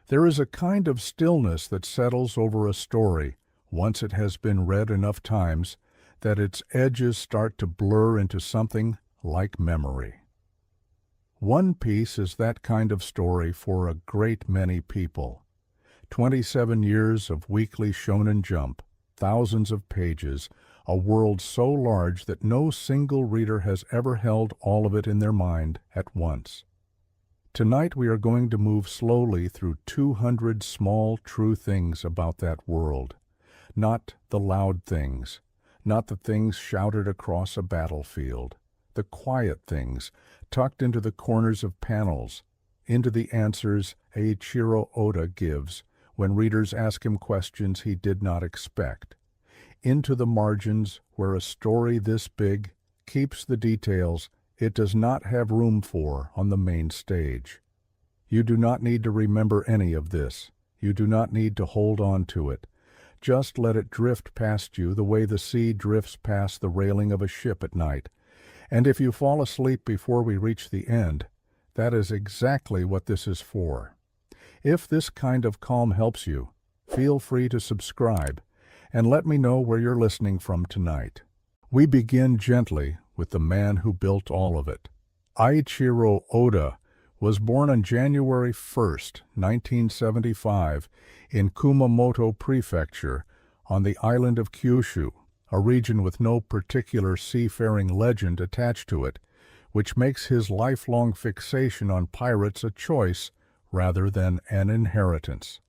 There is a kind of stillness that settles over a story once it has been read enough times that its edges start to blur into something like memory. One Piece is that kind of story for a great many people. 27 years of weekly Shonen Jump, thousands of pages, a world so large that no single reader has ever held all of it in their mind at once. Tonight we are going to move slowly through 200 small true things about that world. Not the loud things, not the things shouted across a battlefield, the quiet things tucked into the corners of panels, into the answers Eiichiro Oda gives when readers ask him questions he did not expect, into the margins where a story this big keeps the details it does not have room for on the main stage. You do not need to remember any of this. You do not need to hold on to it. Just let it drift past you the way the sea drifts past the railing of a ship at night. And if you fall asleep before we reach the end, that is exactly what this is for. If this kind of calm helps you, feel free to subscribe and let me know where you're listening from tonight. We begin gently with the man who built all of it. Eiichiro Oda was born on January 1st, 1975, in Kumamoto Prefecture on the island of Kyushu, a region with no particular seafaring legend attached to it, which makes his lifelong fixation on pirates a choice rather than an inheritance.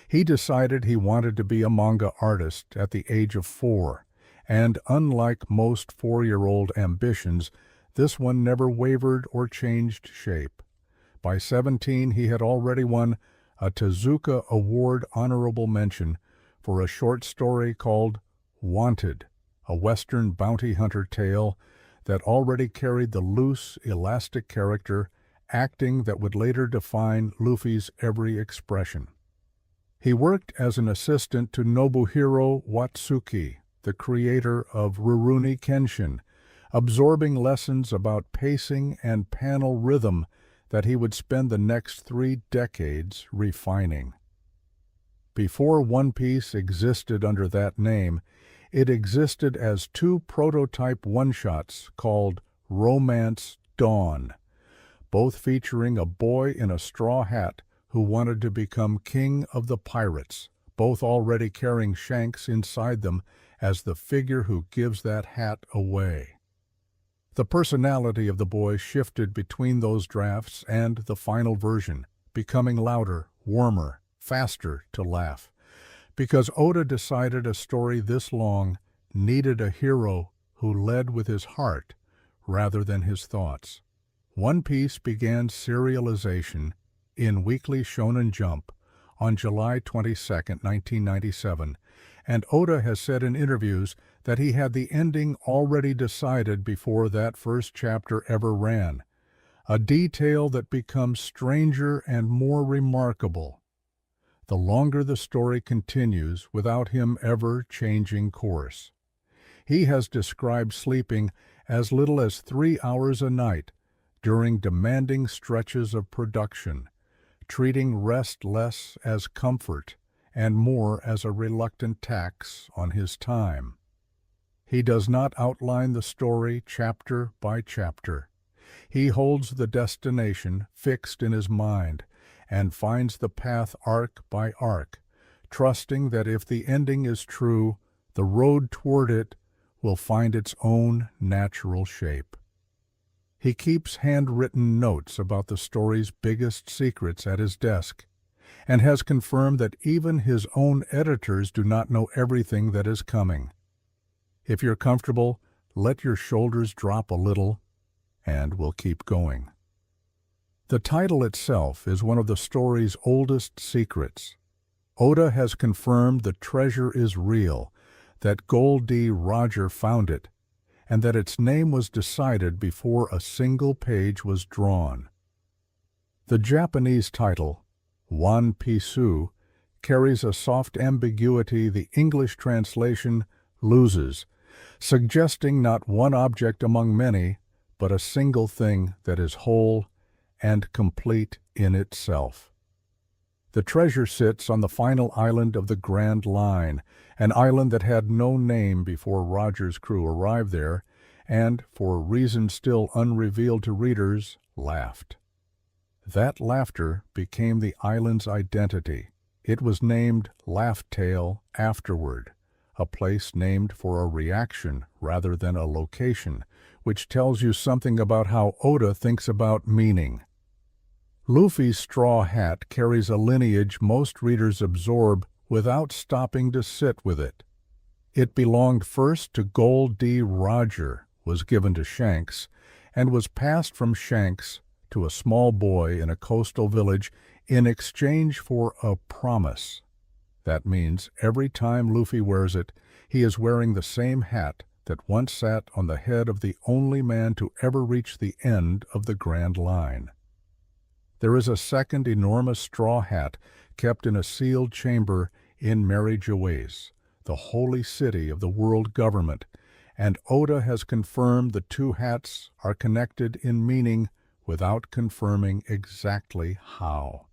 He decided he wanted to be a manga artist at the age of 4, and unlike most 4-year-old ambitions, this one never wavered or changed shape. By 17, he had already won a Tezuka Award honorable mention for a short story called Wanted, a Western bounty hunter tale that already carried the loose, elastic character, acting that would later define Luffy's every expression. He worked as an assistant to Nobuhiro Watsuki, the creator of Rurouni Kenshin, absorbing lessons about pacing and panel rhythm that he would spend the next 3 decades refining. Before One Piece existed under that name, it existed as 2 prototype one-shots called Romance Dawn, both featuring a boy in a straw hat who wanted to become king of the pirates, both already carrying Shanks inside them as the figure who gives that hat away. The personality of the boy shifted between those drafts and the final version, becoming louder, warmer, faster to laugh, because Oda decided a story this long needed a hero who led with his heart rather than his thoughts. One Piece began serialization in Weekly Shonen Jump on July 22, 1997, and Oda has said in interviews that he had the ending already decided before that first chapter ever ran, a detail that becomes stranger and more remarkable the longer the story continues without him ever changing course. He has described sleeping as little as 3 hours a night during demanding stretches of production, treating rest less as comfort and more as a reluctant tax on his time. He does not outline the story chapter by chapter. He holds the destination fixed in his mind and finds the path arc by arc, trusting that if the ending is true, the road toward it will find its own natural shape. He keeps handwritten notes about the story's biggest secrets at his desk, and has confirmed that even his own editors do not know everything that is coming. If you're comfortable, let your shoulders drop a little, and we'll keep going. The title itself is one of the story's oldest secrets. Oda has confirmed the treasure is real, that Goldie Roger found it, and that its name was decided before a single page was drawn. The Japanese title, One Piece, carries a soft ambiguity the English translation loses, suggesting not one object among many, but a single thing that is whole and complete in itself. The treasure sits on the final island of the Grand Line, an island that had no name before Roger's crew arrived there, and, for reasons still unrevealed to readers, laughed. That laughter became the island's identity. It was named Laugh-Tale afterward, a place named for a reaction rather than a location, which tells you something about how Oda thinks about meaning. Luffy's straw hat carries a lineage most readers absorb without stopping to sit with it. It belonged first to Gold D. Roger, was given to Shanks, and was passed from Shanks to a small boy in a coastal village in exchange for a promise. That means every time Luffy wears it, he is wearing the same hat that once sat on the head of the only man to ever reach the end of the Grand Line. There is a second enormous straw hat kept in a sealed chamber in Mary Joais, the holy city of the world government, and Oda has confirmed the two hats are connected in meaning without confirming exactly how.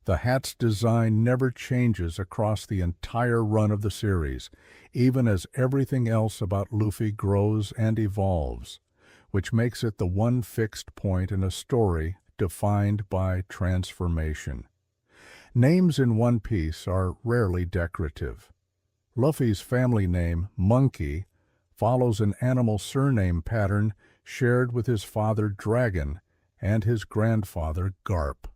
The hat's design never changes across the entire run of the series, even as everything else about Luffy grows and evolves, which makes it the one fixed point in a story defined by transformation. Names in One Piece are rarely decorative. Luffy's family name, Monkey, follows an animal surname pattern shared with his father Dragon and his grandfather Garp.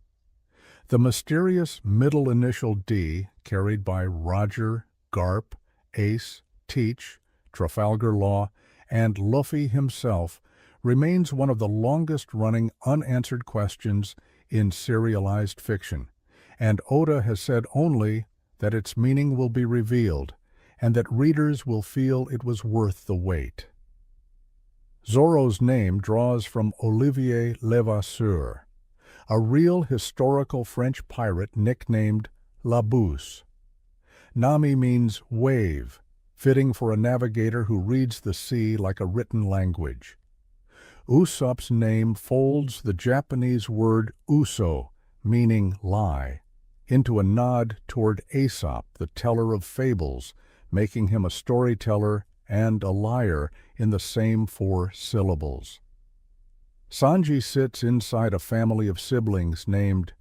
The mysterious middle initial D, carried by Roger, Garp, Ace, Teach, Trafalgar Law, and Luffy himself, remains one of the longest-running unanswered questions in serialized fiction, and Oda has said only that its meaning will be revealed, and that readers will feel it was worth the wait. Zoro's name draws from Olivier Levasseur, a real historical French pirate nicknamed La Bouse. Nami means wave, fitting for a navigator who reads the sea like a written language. Usopp's name folds the Japanese word uso, meaning lie, into a nod toward Aesop, the teller of fables, making him a storyteller and a liar in the same 4 syllables. Sanji sits inside a family of siblings named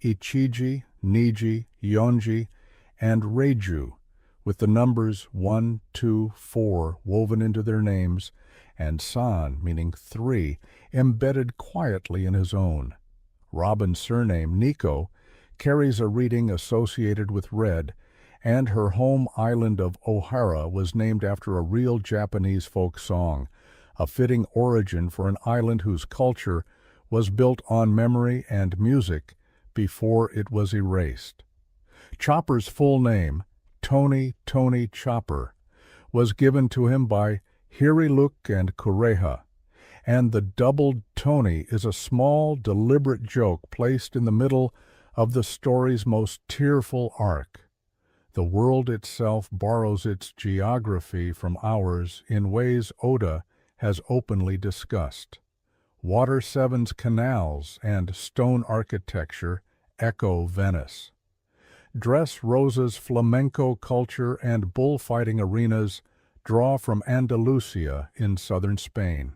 Ichiji, Niji, Yonji, and Reiju, with the numbers 1, 2, 4 woven into their names, and San, meaning 3, embedded quietly in his own. Robin's surname, Nico, carries a reading associated with red, and her home island of Ohara was named after a real Japanese folk song, a fitting origin for an island whose culture was built on memory and music before it was erased. Chopper's full name, Tony Chopper, was given to him by Hiriluk and Kureha, and the doubled Tony is a small, deliberate joke placed in the middle of the story's most tearful arc. The world itself borrows its geography from ours in ways Oda has openly discussed. Water 7's canals and stone architecture echo Venice. Dress Rosa's flamenco culture and bullfighting arenas draw from Andalusia in southern Spain.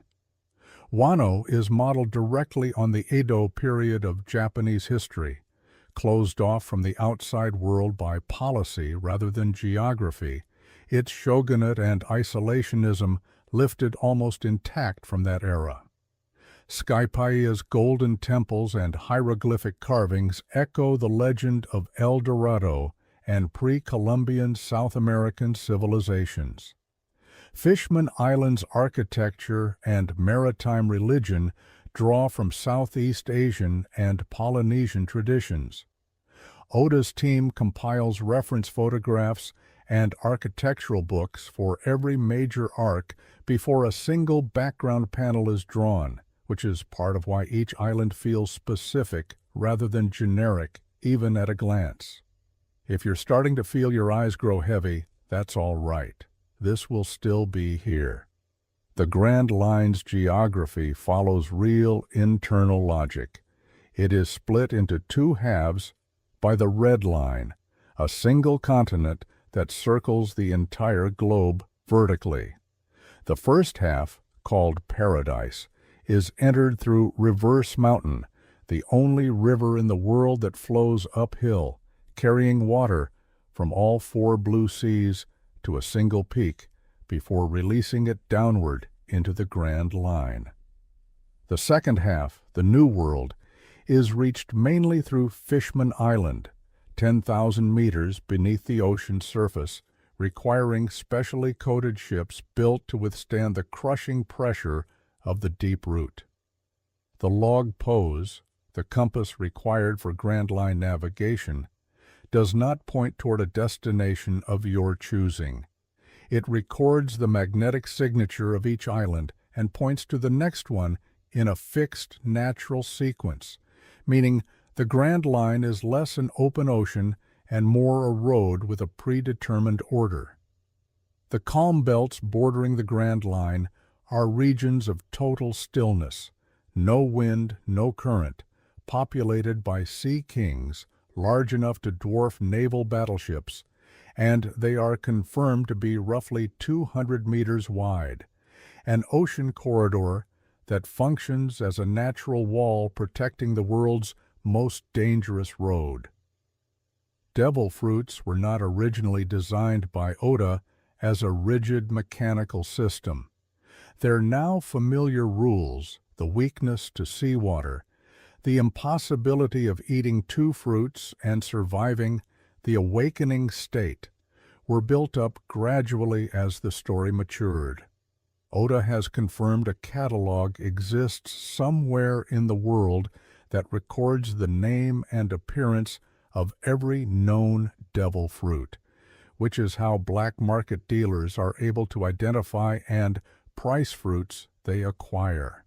Wano is modeled directly on the Edo period of Japanese history, closed off from the outside world by policy rather than geography, its shogunate and isolationism lifted almost intact from that era. Skypiea's golden temples and hieroglyphic carvings echo the legend of El Dorado and pre-Columbian South American civilizations. Fishman Island's architecture and maritime religion draw from Southeast Asian and Polynesian traditions. Oda's team compiles reference photographs and architectural books for every major arc before a single background panel is drawn, which is part of why each island feels specific rather than generic, even at a glance. If you're starting to feel your eyes grow heavy, that's all right. This will still be here. The Grand Line's geography follows real internal logic. It is split into 2 halves by the red line, a single continent that circles the entire globe vertically. The first half, called Paradise, is entered through Reverse Mountain, the only river in the world that flows uphill, carrying water from all four blue seas to a single peak before releasing it downward into the Grand Line. The second half, the New World, is reached mainly through Fishman Island, 10,000 meters beneath the ocean surface, requiring specially coated ships built to withstand the crushing pressure of the deep route. The log pose, the compass required for Grand Line navigation, does not point toward a destination of your choosing. It records the magnetic signature of each island and points to the next one in a fixed natural sequence, meaning the Grand Line is less an open ocean and more a road with a predetermined order. The calm belts bordering the Grand Line are regions of total stillness, no wind, no current, populated by sea kings large enough to dwarf naval battleships, and they are confirmed to be roughly 200 meters wide, an ocean corridor that functions as a natural wall protecting the world's most dangerous road. Devil fruits were not originally designed by Oda as a rigid mechanical system. Their now familiar rules, the weakness to seawater, the impossibility of eating two fruits and surviving the awakening state, were built up gradually as the story matured. Oda has confirmed a catalog exists somewhere in the world that records the name and appearance of every known devil fruit, which is how black market dealers are able to identify and price fruits they acquire.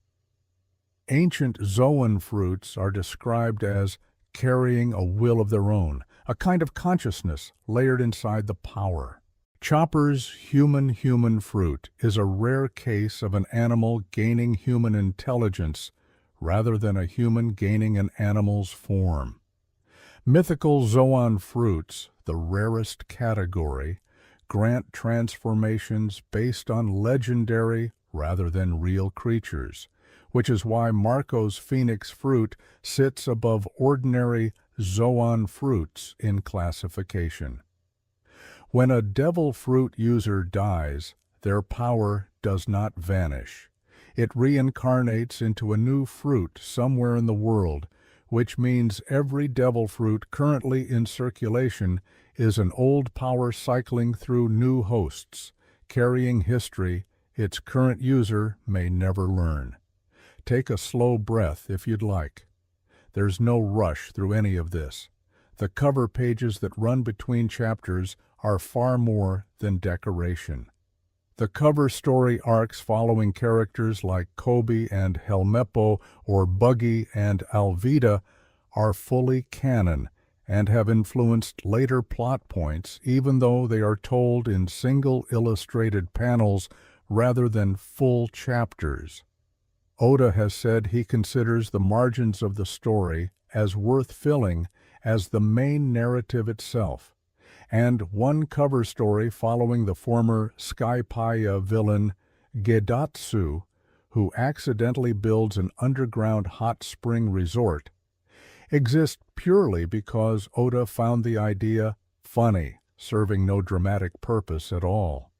Ancient Zoan fruits are described as carrying a will of their own, a kind of consciousness layered inside the power. Chopper's human fruit is a rare case of an animal gaining human intelligence rather than a human gaining an animal's form. Mythical Zoan fruits, the rarest category, grant transformations based on legendary rather than real creatures, which is why Marco's phoenix fruit sits above ordinary Zoan fruits in classification. When a devil fruit user dies, their power does not vanish. It reincarnates into a new fruit somewhere in the world, which means every devil fruit currently in circulation is an old power cycling through new hosts, carrying history its current user may never learn. Take a slow breath if you'd like. There's no rush through any of this. The cover pages that run between chapters are far more than decoration. The cover story arcs following characters like Kobe and Helmeppo or Buggy and Alvida are fully canon and have influenced later plot points, even though they are told in single illustrated panels rather than full chapters. Oda has said he considers the margins of the story as worth filling as the main narrative itself, and one cover story following the former Skypiea villain Gedatsu, who accidentally builds an underground hot spring resort, exists purely because Oda found the idea funny, serving no dramatic purpose at all.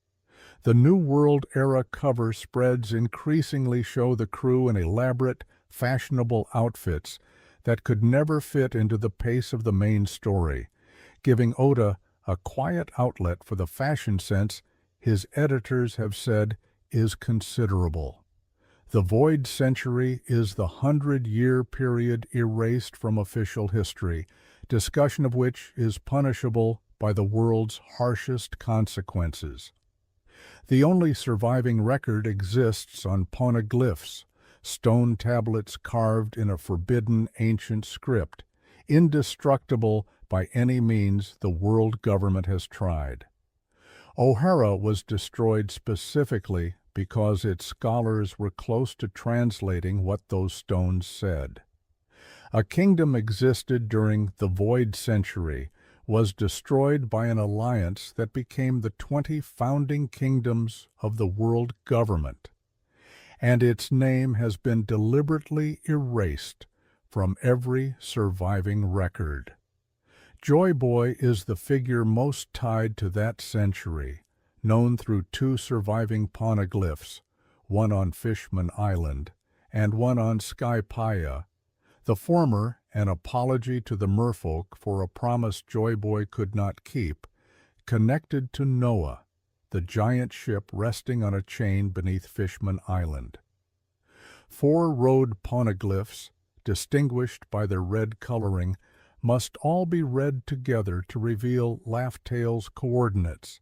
The New World era cover spreads increasingly show the crew in elaborate, fashionable outfits that could never fit into the pace of the main story, giving Oda a quiet outlet for the fashion sense his editors have said is considerable. The Void Century is the 100-year period erased from official history, discussion of which is punishable by the world's harshest consequences. The only surviving record exists on poneglyphs, stone tablets carved in a forbidden ancient script, indestructible by any means the world government has tried. O'Hara was destroyed specifically because its scholars were close to translating what those stones said. A kingdom existed during the Void Century, was destroyed by an alliance that became the 20 founding kingdoms of the world government, and its name has been deliberately erased from every surviving record. Joy Boy is the figure most tied to that century, known through 2 surviving poneglyphs, one on Fishman Island and one on Skypia. The former, an apology to the merfolk for a promise Joy Boy could not keep, connected to Noah, the giant ship resting on a chain beneath Fishman Island. 4 road poneglyphs, distinguished by their red coloring, must all be read together to reveal Laugh-Tale's coordinates,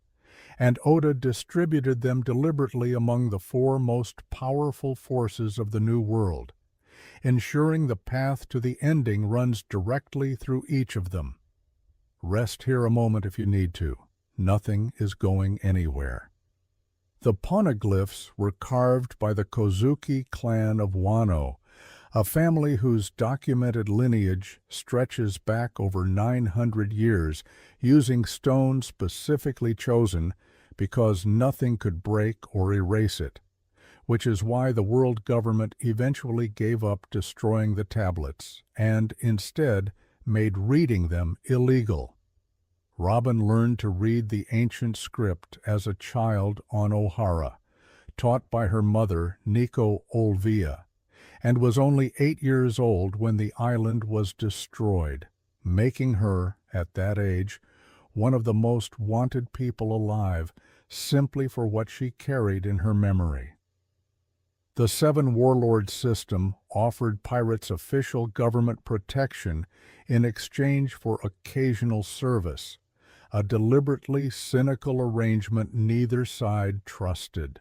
and Oda distributed them deliberately among the 4 most powerful forces of the New World, ensuring the path to the ending runs directly through each of them. Rest here a moment if you need to. Nothing is going anywhere. The poneglyphs were carved by the Kozuki clan of Wano, a family whose documented lineage stretches back over 900 years, using stone specifically chosen because nothing could break or erase it, which is why the world government eventually gave up destroying the tablets and instead made reading them illegal. Robin learned to read the ancient script as a child on Ohara, taught by her mother, Nico Olvia, and was only 8 years old when the island was destroyed, making her, at that age, one of the most wanted people alive simply for what she carried in her memory. The 7 Warlord system offered pirates official government protection in exchange for occasional service, a deliberately cynical arrangement neither side trusted.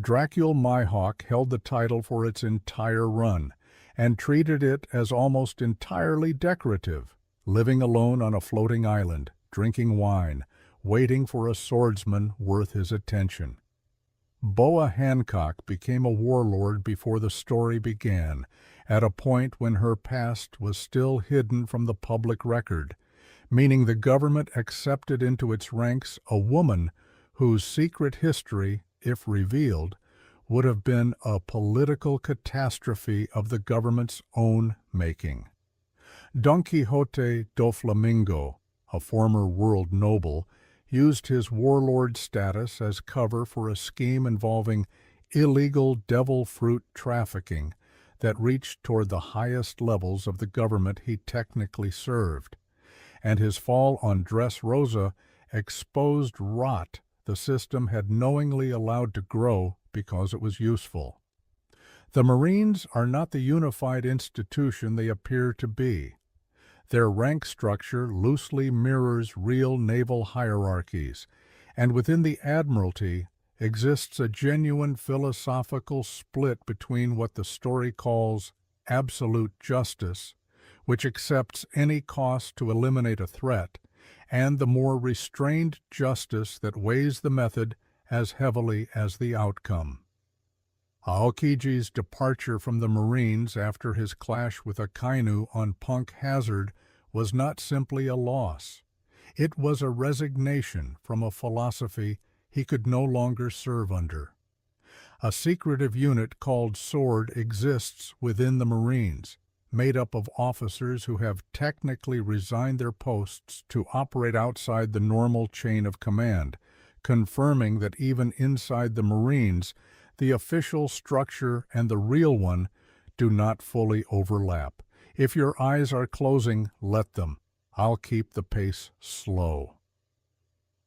Dracule Myhawk held the title for its entire run and treated it as almost entirely decorative, living alone on a floating island, drinking wine, waiting for a swordsman worth his attention. Boa Hancock became a warlord before the story began, at a point when her past was still hidden from the public record, meaning the government accepted into its ranks a woman whose secret history, if revealed, would have been a political catastrophe of the government's own making. Don Quixote do Flamingo, a former world noble, used his warlord status as cover for a scheme involving illegal devil fruit trafficking that reached toward the highest levels of the government he technically served, and his fall on Dressrosa exposed rot the system had knowingly allowed to grow because it was useful. The Marines are not the unified institution they appear to be. Their rank structure loosely mirrors real naval hierarchies, and within the Admiralty exists a genuine philosophical split between what the story calls absolute justice, which accepts any cost to eliminate a threat, and the more restrained justice that weighs the method as heavily as the outcome. Aokiji's departure from the Marines after his clash with Akainu on Punk Hazard was not simply a loss. It was a resignation from a philosophy he could no longer serve under. A secretive unit called SWORD exists within the Marines, made up of officers who have technically resigned their posts to operate outside the normal chain of command, confirming that even inside the Marines, the official structure and the real one do not fully overlap. If your eyes are closing, let them. I'll keep the pace slow.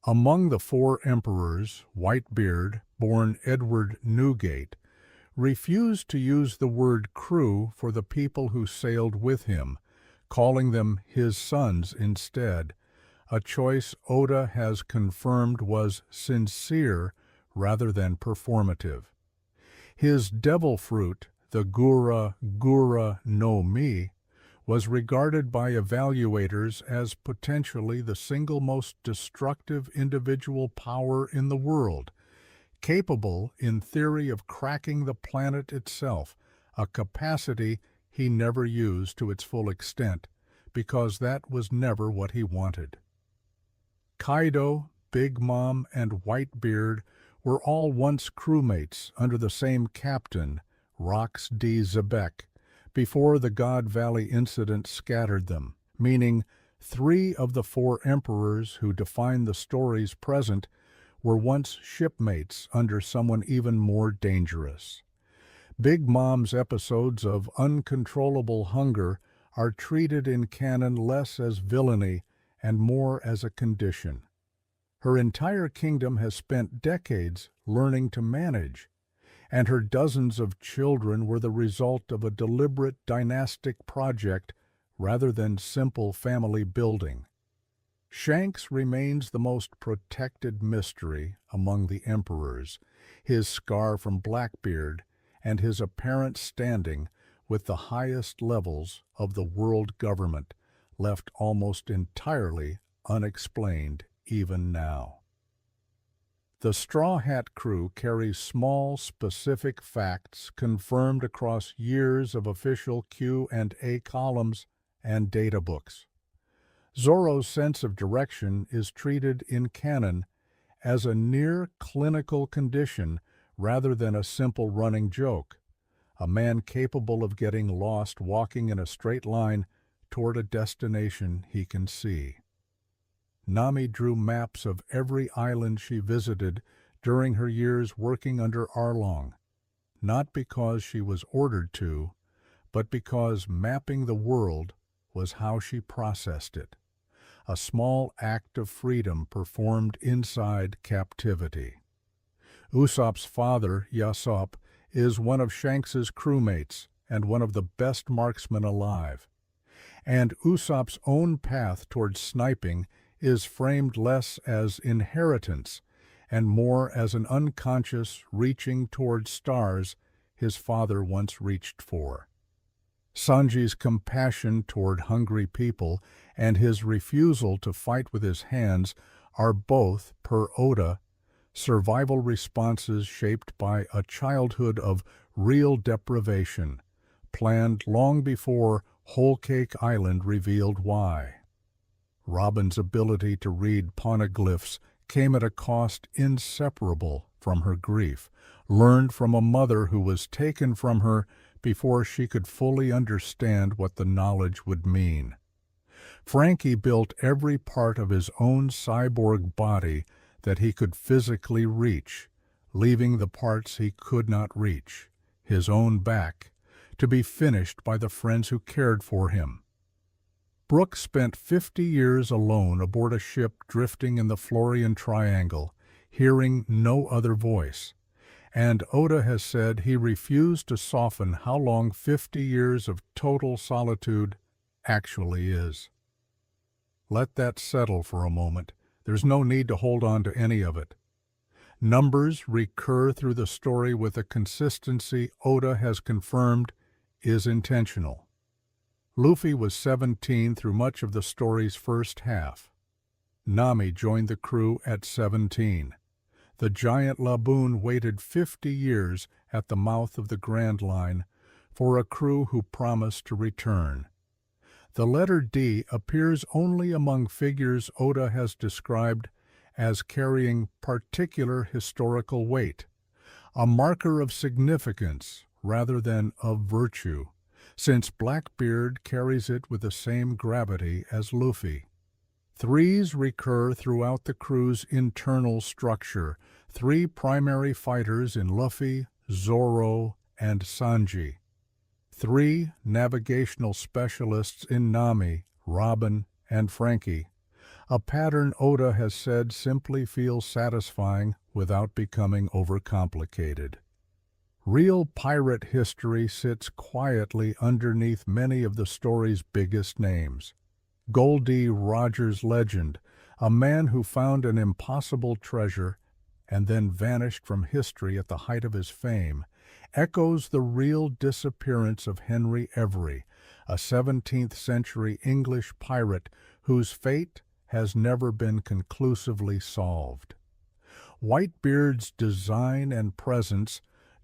Among the 4 emperors, Whitebeard, born Edward Newgate, refused to use the word crew for the people who sailed with him, calling them his sons instead, a choice Oda has confirmed was sincere rather than performative. His devil fruit, the Gura no Mi, was regarded by evaluators as potentially the single most destructive individual power in the world, capable in theory of cracking the planet itself, a capacity he never used to its full extent, because that was never what he wanted. Kaido, Big Mom, and Whitebeard were all once crewmates under the same captain, Rox D. Zebek, before the God Valley incident scattered them, meaning 3 of the 4 emperors who define the stories present were once shipmates under someone even more dangerous. Big Mom's episodes of uncontrollable hunger are treated in canon less as villainy and more as a condition. Her entire kingdom has spent decades learning to manage, and her dozens of children were the result of a deliberate dynastic project rather than simple family building. Shanks remains the most protected mystery among the emperors, his scar from Blackbeard and his apparent standing with the highest levels of the world government, left almost entirely unexplained even now. The Straw Hat crew carries small, specific facts confirmed across years of official Q&A columns and data books. Zoro's sense of direction is treated in canon as a near-clinical condition rather than a simple running joke, a man capable of getting lost walking in a straight line toward a destination he can see. Nami drew maps of every island she visited during her years working under Arlong, not because she was ordered to, but because mapping the world was how she processed it, a small act of freedom performed inside captivity. Usopp's father, Yasopp, is one of Shanks's crewmates and one of the best marksmen alive. And Usopp's own path towards sniping is framed less as inheritance and more as an unconscious reaching toward stars his father once reached for. Sanji's compassion toward hungry people and his refusal to fight with his hands are both, per Oda, survival responses shaped by a childhood of real deprivation, planned long before Whole Cake Island revealed why. Robin's ability to read poneglyphs came at a cost inseparable from her grief, learned from a mother who was taken from her before she could fully understand what the knowledge would mean. Frankie built every part of his own cyborg body that he could physically reach, leaving the parts he could not reach, his own back, to be finished by the friends who cared for him. Brooke spent 50 years alone aboard a ship drifting in the Florian Triangle, hearing no other voice, and Oda has said he refused to soften how long 50 years of total solitude actually is. Let that settle for a moment. There's no need to hold on to any of it. Numbers recur through the story with a consistency Oda has confirmed is intentional. Luffy was 17 through much of the story's first half. Nami joined the crew at 17. The giant Laboon waited 50 years at the mouth of the Grand Line for a crew who promised to return. The letter D appears only among figures Oda has described as carrying particular historical weight, a marker of significance rather than of virtue, since Blackbeard carries it with the same gravity as Luffy. Threes recur throughout the crew's internal structure, 3 primary fighters in Luffy, Zoro, and Sanji, 3 navigational specialists in Nami, Robin, and Frankie, a pattern Oda has said simply feels satisfying without becoming overcomplicated. Real pirate history sits quietly underneath many of the story's biggest names. Goldie Rogers' legend, a man who found an impossible treasure and then vanished from history at the height of his fame, echoes the real disappearance of Henry Every, a 17th century English pirate whose fate has never been conclusively solved. Whitebeard's design and presence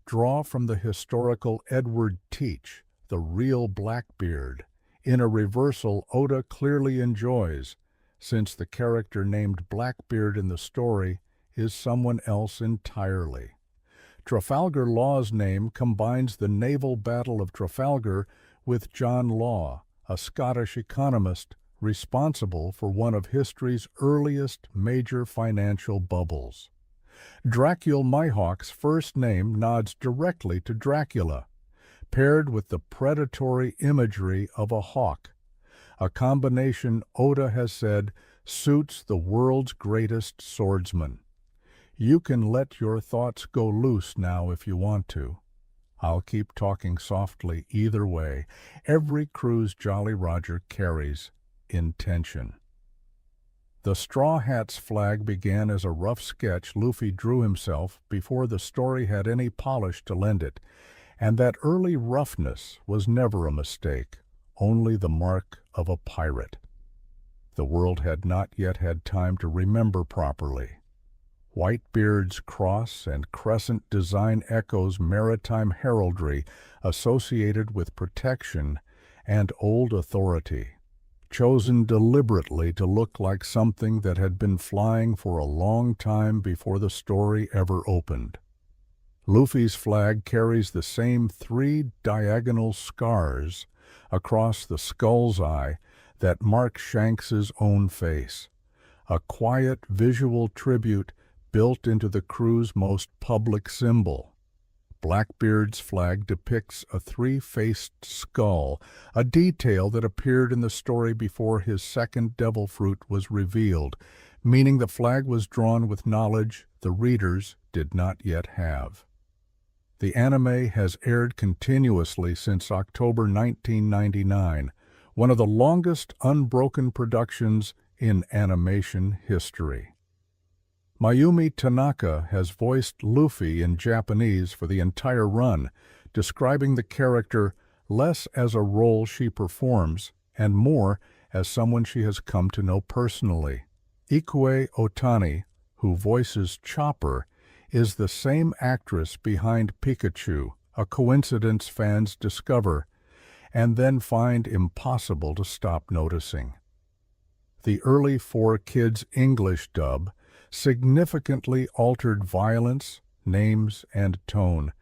draw from the historical Edward Teach, the real Blackbeard, in a reversal Oda clearly enjoys, since the character named Blackbeard in the story is someone else entirely. Trafalgar Law's name combines the naval battle of Trafalgar with John Law, a Scottish economist responsible for one of history's earliest major financial bubbles. Dracul Mihawk's first name nods directly to Dracula, paired with the predatory imagery of a hawk, a combination Oda has said suits the world's greatest swordsman. You can let your thoughts go loose now if you want to. I'll keep talking softly either way. Every cruise Jolly Roger carries intention. The Straw Hat's flag began as a rough sketch Luffy drew himself before the story had any polish to lend it, and that early roughness was never a mistake, only the mark of a pirate. The world had not yet had time to remember properly. Whitebeard's cross and crescent design echoes maritime heraldry associated with protection and old authority, chosen deliberately to look like something that had been flying for a long time before the story ever opened. Luffy's flag carries the same 3 diagonal scars across the skull's eye that mark Shanks's own face, a quiet visual tribute built into the crew's most public symbol. Blackbeard's flag depicts a 3-faced skull, a detail that appeared in the story before his second devil fruit was revealed, meaning the flag was drawn with knowledge the readers did not yet have. The anime has aired continuously since October 1999, one of the longest unbroken productions in animation history. Mayumi Tanaka has voiced Luffy in Japanese for the entire run, describing the character less as a role she performs and more as someone she has come to know personally. Ikue Otani, who voices Chopper, is the same actress behind Pikachu, a coincidence fans discover and then find impossible to stop noticing. The early 4Kids English dub significantly altered violence, names, and tone,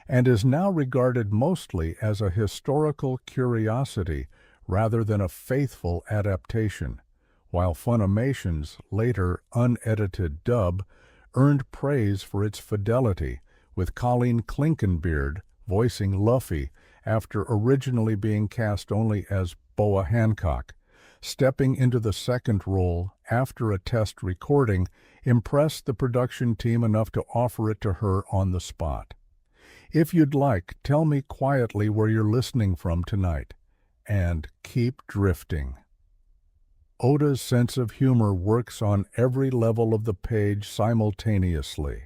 and is now regarded mostly as a historical curiosity rather than a faithful adaptation, while Funimation's later unedited dub earned praise for its fidelity, with Colleen Clinkenbeard voicing Luffy after originally being cast only as Boa Hancock. Stepping into the second role after a test recording impressed the production team enough to offer it to her on the spot. If you'd like, tell me quietly where you're listening from tonight, and keep drifting. Oda's sense of humor works on every level of the page simultaneously.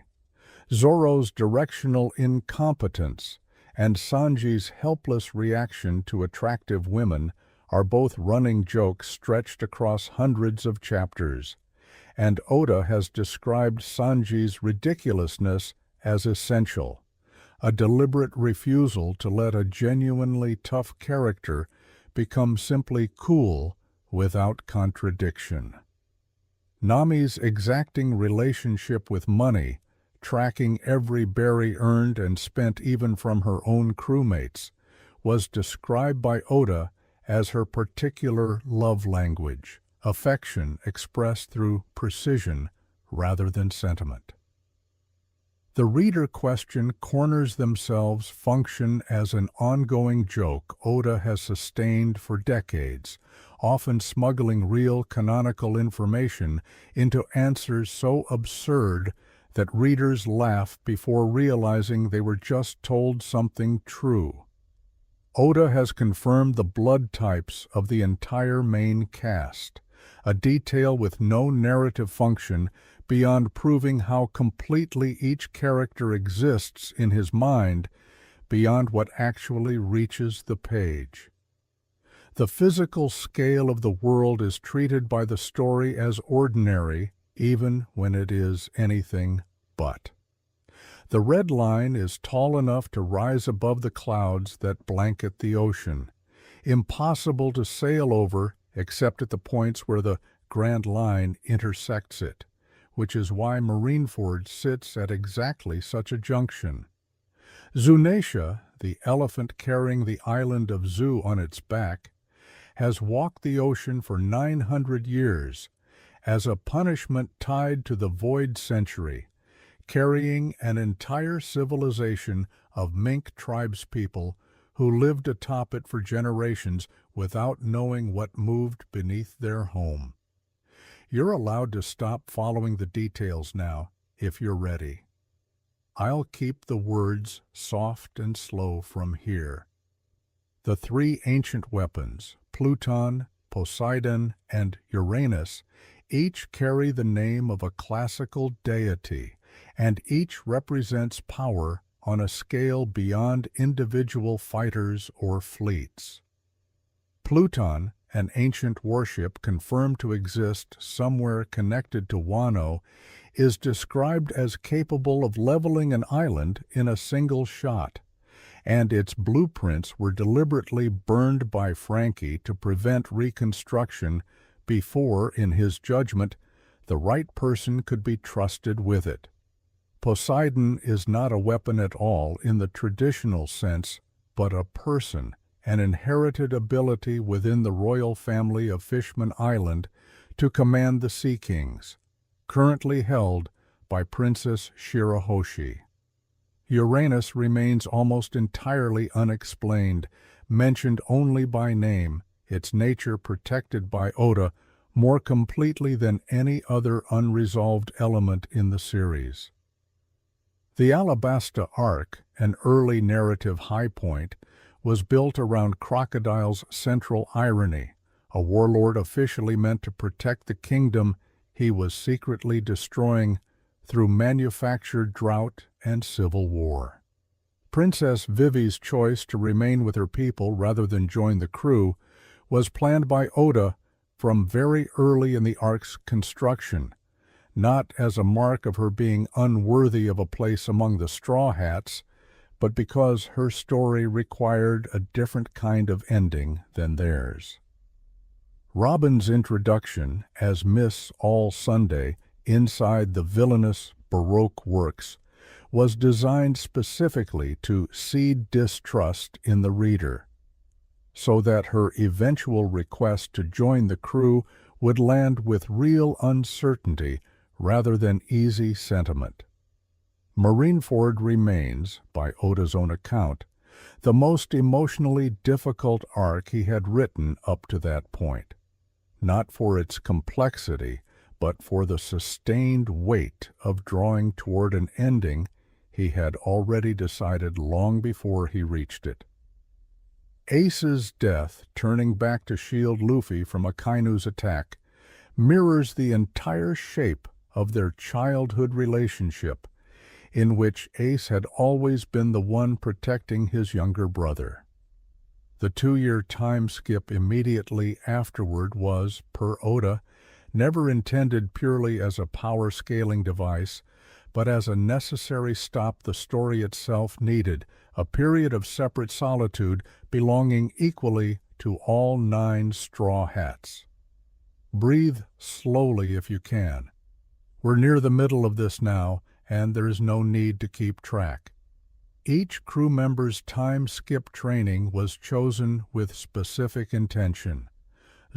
Zoro's directional incompetence and Sanji's helpless reaction to attractive women are both running jokes stretched across hundreds of chapters, and Oda has described Sanji's ridiculousness as essential, a deliberate refusal to let a genuinely tough character become simply cool without contradiction. Nami's exacting relationship with money, tracking every berry earned and spent even from her own crewmates, was described by Oda as her particular love language, affection expressed through precision rather than sentiment. The reader question corners themselves function as an ongoing joke Oda has sustained for decades, often smuggling real canonical information into answers so absurd that readers laugh before realizing they were just told something true. Oda has confirmed the blood types of the entire main cast, a detail with no narrative function beyond proving how completely each character exists in his mind beyond what actually reaches the page. The physical scale of the world is treated by the story as ordinary, even when it is anything but. The red line is tall enough to rise above the clouds that blanket the ocean, impossible to sail over except at the points where the Grand Line intersects it, which is why Marineford sits at exactly such a junction. Zunatia, the elephant carrying the island of Zu on its back, has walked the ocean for 900 years as a punishment tied to the void century, carrying an entire civilization of mink tribespeople who lived atop it for generations without knowing what moved beneath their home. You're allowed to stop following the details now, if you're ready. I'll keep the words soft and slow from here. The three ancient weapons, Pluton, Poseidon, and Uranus, each carry the name of a classical deity, and each represents power on a scale beyond individual fighters or fleets. Pluton, an ancient warship confirmed to exist somewhere connected to Wano, is described as capable of leveling an island in a single shot, and its blueprints were deliberately burned by Frankie to prevent reconstruction before, in his judgment, the right person could be trusted with it. Poseidon is not a weapon at all in the traditional sense, but a person, an inherited ability within the royal family of Fishman Island to command the Sea Kings, currently held by Princess Shirahoshi. Uranus remains almost entirely unexplained, mentioned only by name, its nature protected by Oda more completely than any other unresolved element in the series. The Alabasta arc, an early narrative high point, was built around Crocodile's central irony, a warlord officially meant to protect the kingdom he was secretly destroying through manufactured drought and civil war. Princess Vivi's choice to remain with her people rather than join the crew was planned by Oda from very early in the arc's construction, not as a mark of her being unworthy of a place among the Straw Hats, but because her story required a different kind of ending than theirs. Robin's introduction as Miss All Sunday inside the villainous Baroque works was designed specifically to seed distrust in the reader, so that her eventual request to join the crew would land with real uncertainty rather than easy sentiment. Marineford remains, by Oda's own account, the most emotionally difficult arc he had written up to that point, not for its complexity, but for the sustained weight of drawing toward an ending he had already decided long before he reached it. Ace's death, turning back to shield Luffy from Akainu's attack, mirrors the entire shape of their childhood relationship, in which Ace had always been the one protecting his younger brother. The 2-year time skip immediately afterward was, per Oda, never intended purely as a power-scaling device, but as a necessary stop the story itself needed, a period of separate solitude belonging equally to all 9 Straw Hats. Breathe slowly if you can. We're near the middle of this now, and there is no need to keep track. Each crew member's time skip training was chosen with specific intention.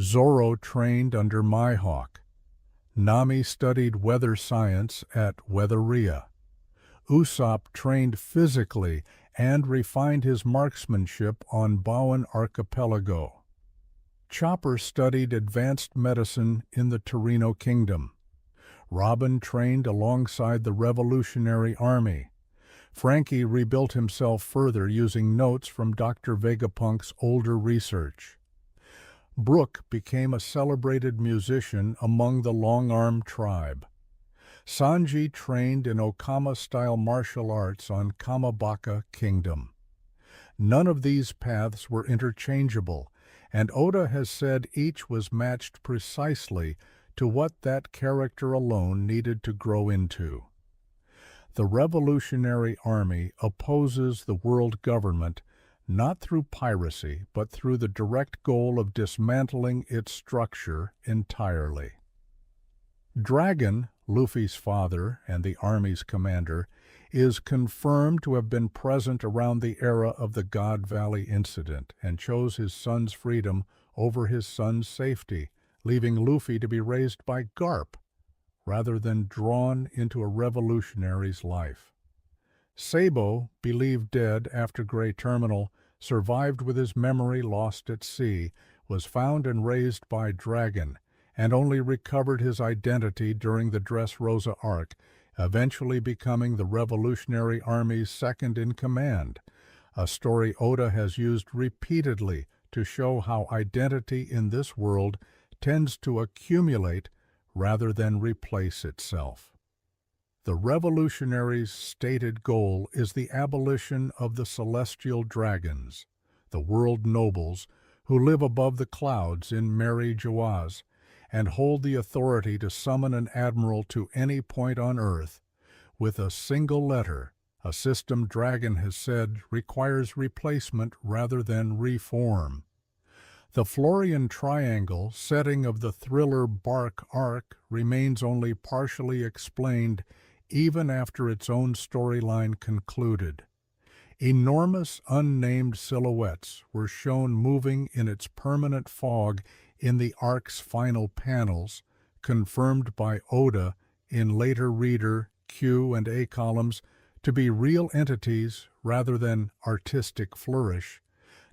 Zoro trained under Mihawk. Nami studied weather science at Weatheria. Usopp trained physically and refined his marksmanship on Bowen Archipelago. Chopper studied advanced medicine in the Torino Kingdom. Robin trained alongside the Revolutionary Army. Frankie rebuilt himself further using notes from Dr. Vegapunk's older research. Brook became a celebrated musician among the Long-Arm tribe. Sanji trained in Okama-style martial arts on Kamabaka Kingdom. None of these paths were interchangeable, and Oda has said each was matched precisely to what that character alone needed to grow into. The Revolutionary Army opposes the world government not through piracy, but through the direct goal of dismantling its structure entirely. Dragon, Luffy's father and the army's commander, is confirmed to have been present around the era of the God Valley incident and chose his son's freedom over his son's safety, leaving Luffy to be raised by Garp rather than drawn into a revolutionary's life. Sabo, believed dead after Grey Terminal, survived with his memory lost at sea, was found and raised by Dragon, and only recovered his identity during the Dressrosa arc, eventually becoming the Revolutionary Army's second-in-command, a story Oda has used repeatedly to show how identity in this world tends to accumulate rather than replace itself. The revolutionaries' stated goal is the abolition of the celestial dragons, the world nobles who live above the clouds in Mary Jawaz, and hold the authority to summon an admiral to any point on Earth with a single letter, a system Dragon has said requires replacement rather than reform. The Florian Triangle setting of the thriller Bark arc remains only partially explained even after its own storyline concluded. Enormous unnamed silhouettes were shown moving in its permanent fog in the arc's final panels, confirmed by Oda in later Reader, Q, and A columns to be real entities rather than artistic flourish,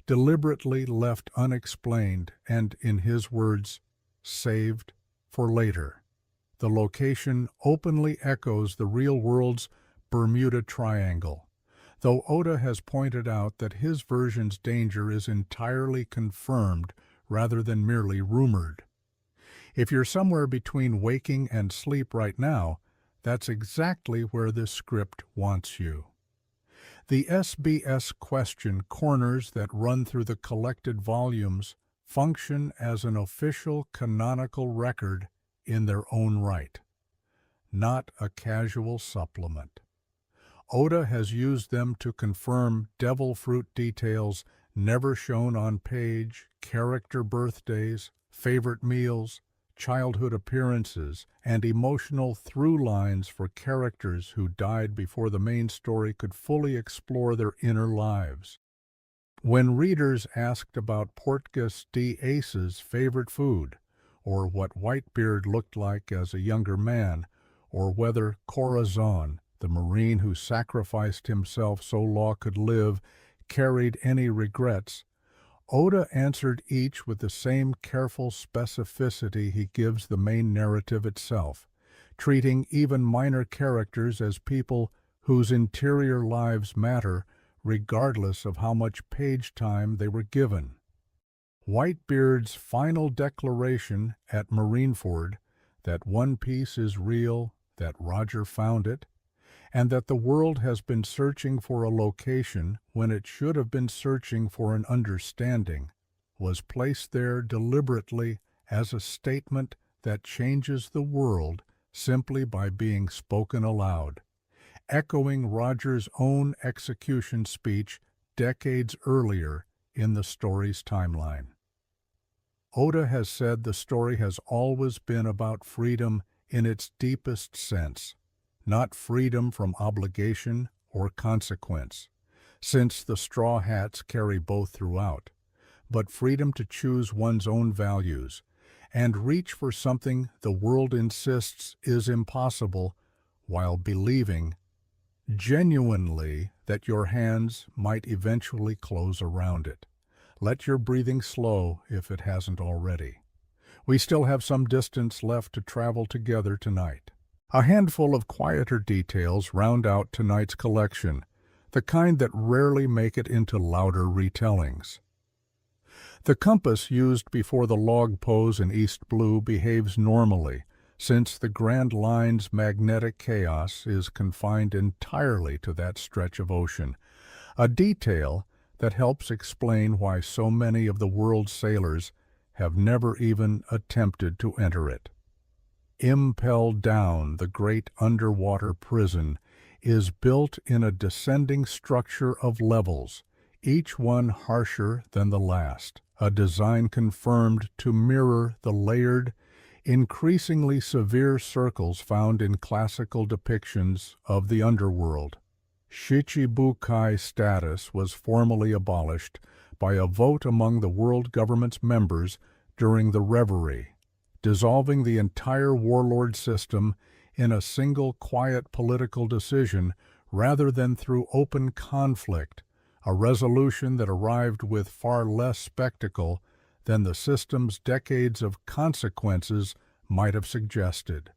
deliberately left unexplained and, in his words, saved for later. The location openly echoes the real world's Bermuda Triangle, though Oda has pointed out that his version's danger is entirely confirmed rather than merely rumored. If you're somewhere between waking and sleep right now, that's exactly where this script wants you. The SBS question corners that run through the collected volumes function as an official canonical record in their own right, not a casual supplement. Oda has used them to confirm devil fruit details never shown on page, character birthdays, favorite meals, childhood appearances, and emotional through lines for characters who died before the main story could fully explore their inner lives. When readers asked about Portgas D. Ace's favorite food, or what Whitebeard looked like as a younger man, or whether Corazon, the Marine who sacrificed himself so Law could live, carried any regrets, Oda answered each with the same careful specificity he gives the main narrative itself, treating even minor characters as people whose interior lives matter regardless of how much page time they were given. Whitebeard's final declaration at Marineford that One Piece is real, that Roger found it, and that the world has been searching for a location when it should have been searching for an understanding, was placed there deliberately as a statement that changes the world simply by being spoken aloud, echoing Roger's own execution speech decades earlier in the story's timeline. Oda has said the story has always been about freedom in its deepest sense, not freedom from obligation or consequence, since the Straw Hats carry both throughout, but freedom to choose one's own values and reach for something the world insists is impossible while believing genuinely that your hands might eventually close around it. Let your breathing slow if it hasn't already. We still have some distance left to travel together tonight. A handful of quieter details round out tonight's collection, the kind that rarely make it into louder retellings. The compass used before the log pose in East Blue behaves normally, since the Grand Line's magnetic chaos is confined entirely to that stretch of ocean, a detail that helps explain why so many of the world's sailors have never even attempted to enter it. Impelled down the great underwater prison is built in a descending structure of levels, each one harsher than the last, a design confirmed to mirror the layered, increasingly severe circles found in classical depictions of the underworld. Shichibukai status was formally abolished by a vote among the world government's members during the Reverie, dissolving the entire warlord system in a single quiet political decision rather than through open conflict, a resolution that arrived with far less spectacle than the system's decades of consequences might have suggested.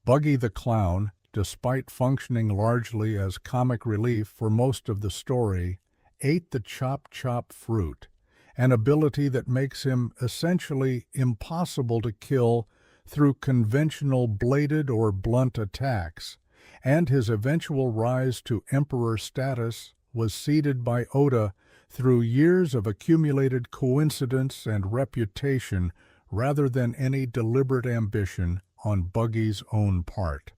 Buggy the Clown, despite functioning largely as comic relief for most of the story, ate the chop fruit, an ability that makes him essentially impossible to kill through conventional bladed or blunt attacks, and his eventual rise to emperor status was seeded by Oda through years of accumulated coincidence and reputation rather than any deliberate ambition on Buggy's own part.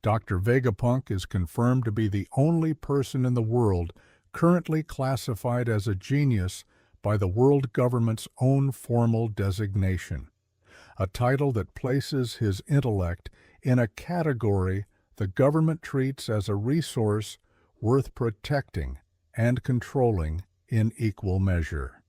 Dr. Vegapunk is confirmed to be the only person in the world currently classified as a genius by the world government's own formal designation, a title that places his intellect in a category the government treats as a resource worth protecting and controlling in equal measure.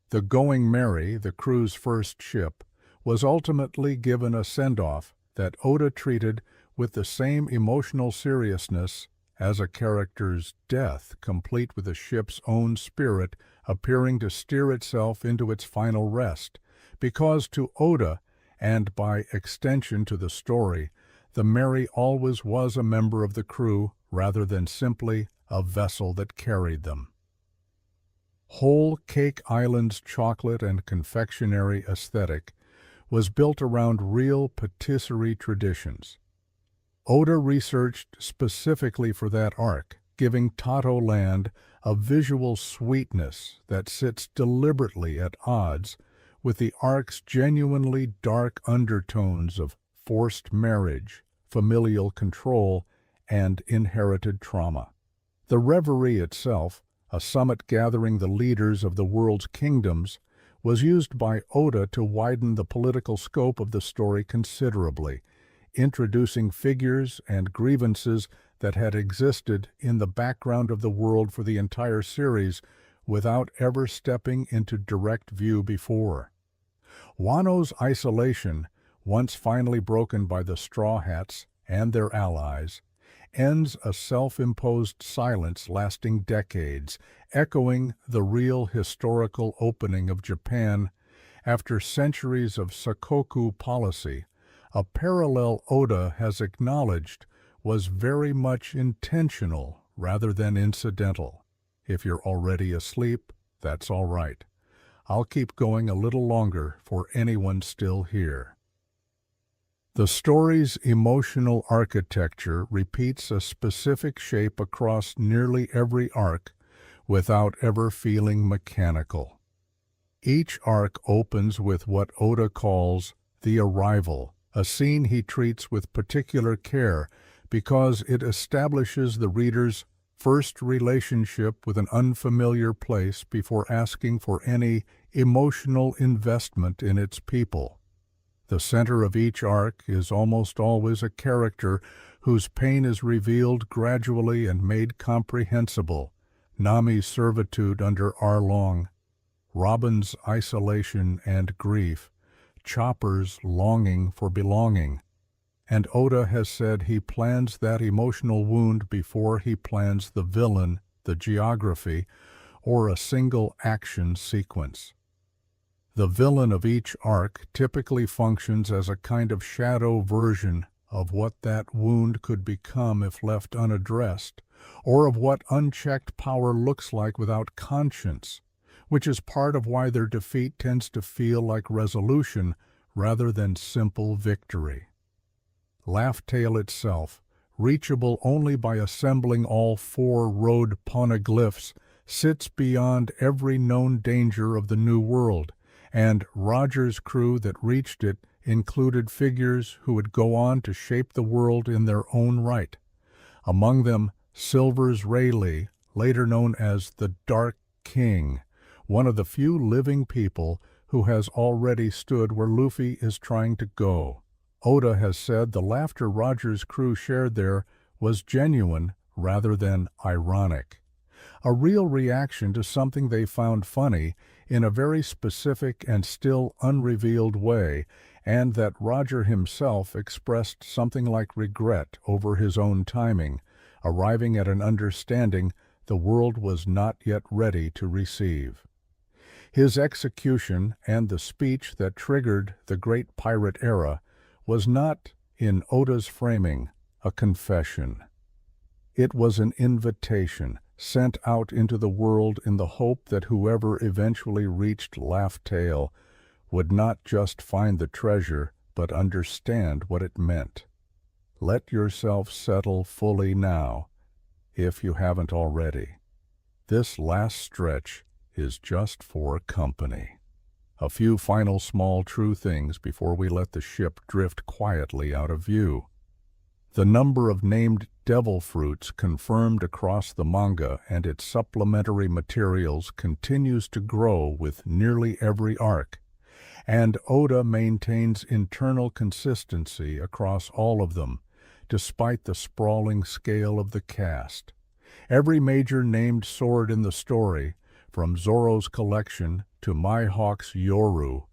The Going Merry, the crew's first ship, was ultimately given a send-off that Oda treated with the same emotional seriousness as a character's death, complete with the ship's own spirit appearing to steer itself into its final rest, because to Oda, and by extension to the story, the Merry always was a member of the crew rather than simply a vessel that carried them. Whole Cake Island's chocolate and confectionery aesthetic was built around real patisserie traditions. Oda researched specifically for that arc, giving Tato Land a visual sweetness that sits deliberately at odds with the arc's genuinely dark undertones of forced marriage, familial control, and inherited trauma. The Reverie itself, a summit gathering the leaders of the world's kingdoms, was used by Oda to widen the political scope of the story considerably, introducing figures and grievances that had existed in the background of the world for the entire series without ever stepping into direct view before. Wano's isolation, once finally broken by the Straw Hats and their allies, ends a self-imposed silence lasting decades, echoing the real historical opening of Japan after centuries of Sakoku policy, a parallel Oda has acknowledged was very much intentional rather than incidental. If you're already asleep, that's all right. I'll keep going a little longer for anyone still here. The story's emotional architecture repeats a specific shape across nearly every arc without ever feeling mechanical. Each arc opens with what Oda calls the arrival, a scene he treats with particular care because it establishes the reader's first relationship with an unfamiliar place before asking for any emotional investment in its people. The center of each arc is almost always a character whose pain is revealed gradually and made comprehensible. Nami's servitude under Arlong, Robin's isolation and grief, Chopper's longing for belonging. And Oda has said he plans that emotional wound before he plans the villain, the geography, or a single action sequence. The villain of each arc typically functions as a kind of shadow version of what that wound could become if left unaddressed, or of what unchecked power looks like without conscience, which is part of why their defeat tends to feel like resolution rather than simple victory. Laugh Tale itself, reachable only by assembling all 4 road poneglyphs, sits beyond every known danger of the New World, and Roger's crew that reached it included figures who would go on to shape the world in their own right. Among them, Silver's Rayleigh, later known as the Dark King, one of the few living people who has already stood where Luffy is trying to go. Oda has said the laughter Roger's crew shared there was genuine rather than ironic, a real reaction to something they found funny in a very specific and still unrevealed way, and that Roger himself expressed something like regret over his own timing, arriving at an understanding the world was not yet ready to receive. His execution and the speech that triggered the great pirate era was not, in Oda's framing, a confession. It was an invitation sent out into the world in the hope that whoever eventually reached Laugh Tale would not just find the treasure, but understand what it meant. Let yourself settle fully now, if you haven't already. This last stretch is just for company. A few final small true things before we let the ship drift quietly out of view. The number of named devil fruits confirmed across the manga and its supplementary materials continues to grow with nearly every arc, and Oda maintains internal consistency across all of them, despite the sprawling scale of the cast. Every major named sword in the story, from Zoro's collection to Mihawk's Yoru,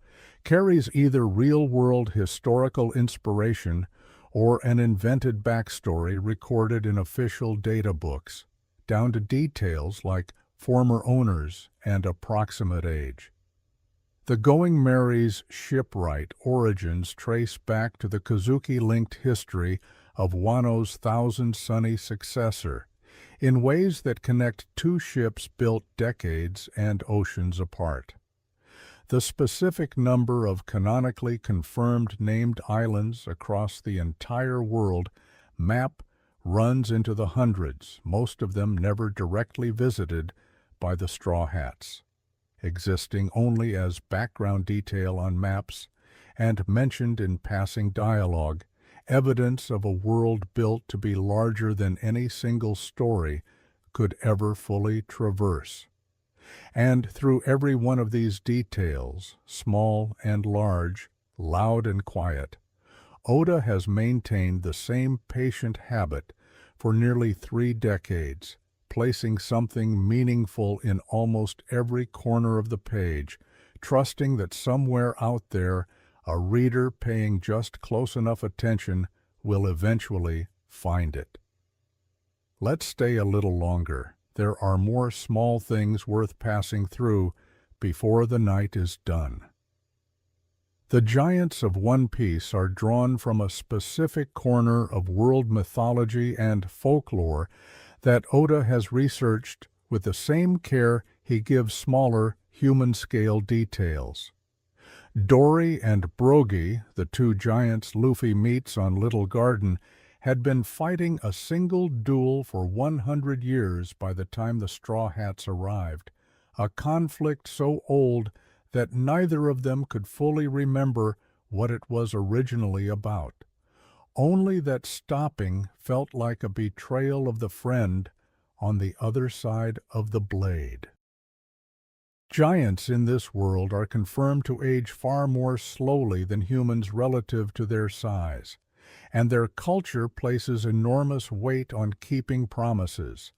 carries either real-world historical inspiration or an invented backstory recorded in official data books, down to details like former owners and approximate age. The Going Merry's shipwright origins trace back to the Kozuki-linked history of Wano's Thousand Sunny successor, in ways that connect two ships built decades and oceans apart. The specific number of canonically confirmed named islands across the entire world map runs into the hundreds, most of them never directly visited by the Straw Hats, existing only as background detail on maps and mentioned in passing dialogue, evidence of a world built to be larger than any single story could ever fully traverse. And through every one of these details, small and large, loud and quiet, Oda has maintained the same patient habit for nearly 3 decades, placing something meaningful in almost every corner of the page, trusting that somewhere out there, a reader paying just close enough attention will eventually find it. Let's stay a little longer. There are more small things worth passing through before the night is done. The giants of One Piece are drawn from a specific corner of world mythology and folklore that Oda has researched with the same care he gives smaller human-scale details. Dory and Brogy, the two giants Luffy meets on Little Garden, had been fighting a single duel for 100 years by the time the Straw Hats arrived, a conflict so old that neither of them could fully remember what it was originally about. Only that stopping felt like a betrayal of the friend on the other side of the blade. Giants in this world are confirmed to age far more slowly than humans relative to their size, and their culture places enormous weight on keeping promises,